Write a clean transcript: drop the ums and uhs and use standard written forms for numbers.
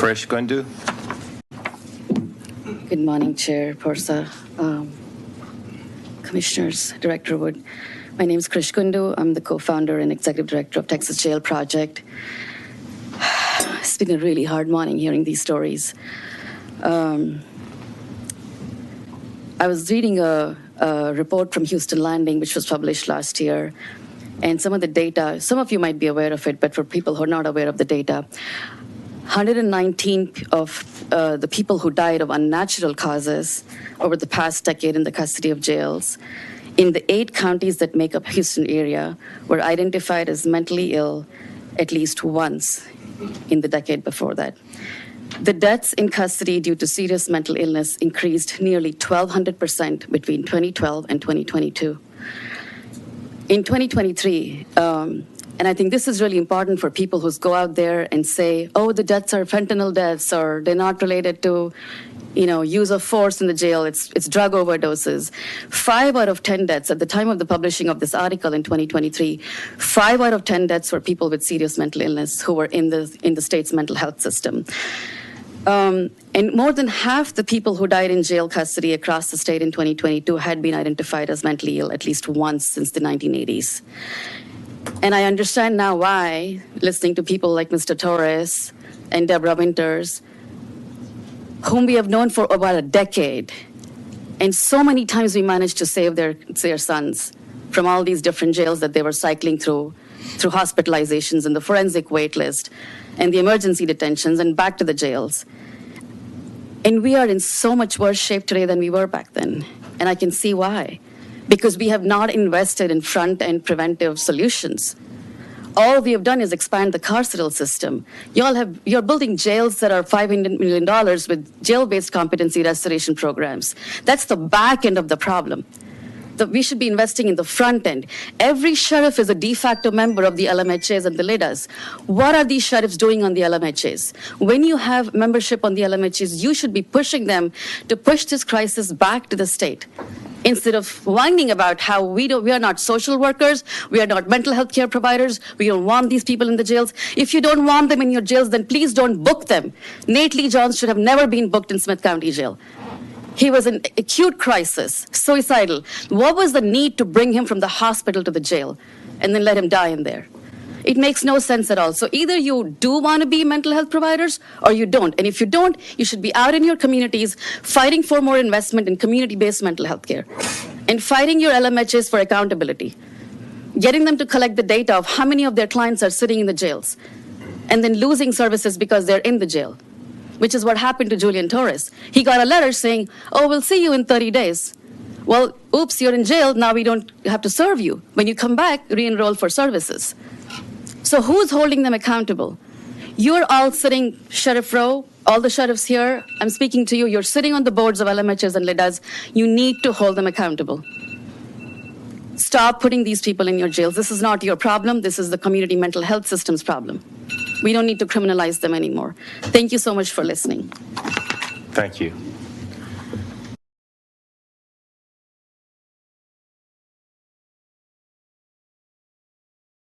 Krish Gundu. Good morning, Chair Porsa, Commissioners, Director Wood. My name is Krish Gundu. I'm the co-founder and executive director of Texas Jail Project. It's been a really hard morning hearing these stories. I was reading a report from Houston Landing, which was published last year, and some of the data, some of you might be aware of it, but for people who are not aware of the data, 119 of the people who died of unnatural causes over the past decade in the custody of jails in the 8 counties that make up Houston area were identified as mentally ill at least once in the decade before that. The deaths in custody due to serious mental illness increased nearly 1,200% between 2012 and 2022. In 2023, and I think this is really important for people who go out there and say, oh, the deaths are fentanyl deaths, or they're not related to, use of force in the jail, it's drug overdoses. 5 out of 10 deaths, at the time of the publishing of this article in 2023, 5 out of 10 deaths were people with serious mental illness who were in the state's mental health system. And more than half the people who died in jail custody across the state in 2022 had been identified as mentally ill at least once since the 1980s. And I understand now why, listening to people like Mr. Torres and Deborah Winters, whom we have known for about a decade. And so many times we managed to save their sons from all these different jails that they were cycling through hospitalizations and the forensic wait list and the emergency detentions and back to the jails. And we are in so much worse shape today than we were back then. And I can see why. Because we have not invested in front-end preventive solutions. All we have done is expand the carceral system. You're building jails that are $500 million with jail-based competency restoration programs. That's the back end of the problem. We should be investing in the front end. Every sheriff is a de facto member of the LMHAs and the LIDAs. What are these sheriffs doing on the LMHAs? When you have membership on the LMHAs, you should be pushing them to push this crisis back to the state. Instead of whining about how we are not social workers, we are not mental health care providers, we don't want these people in the jails. If you don't want them in your jails, then please don't book them. Nate Lee Jones should have never been booked in Smith County Jail. He was in acute crisis, suicidal. What was the need to bring him from the hospital to the jail and then let him die in there? It makes no sense at all. So either you do want to be mental health providers or you don't. And if you don't, you should be out in your communities fighting for more investment in community-based mental health care and fighting your LMHAs for accountability, getting them to collect the data of how many of their clients are sitting in the jails and then losing services because they're in the jail, which is what happened to Julian Torres. He got a letter saying, oh, we'll see you in 30 days. Well, oops, you're in jail. Now we don't have to serve you. When you come back, re-enroll for services. So who's holding them accountable? You're all sitting, Sheriff Rowe, all the sheriffs here, I'm speaking to you. You're sitting on the boards of LMHs and LIDAs. You need to hold them accountable. Stop putting these people in your jails. This is not your problem. This is the community mental health system's problem. We don't need to criminalize them anymore. Thank you so much for listening. Thank you.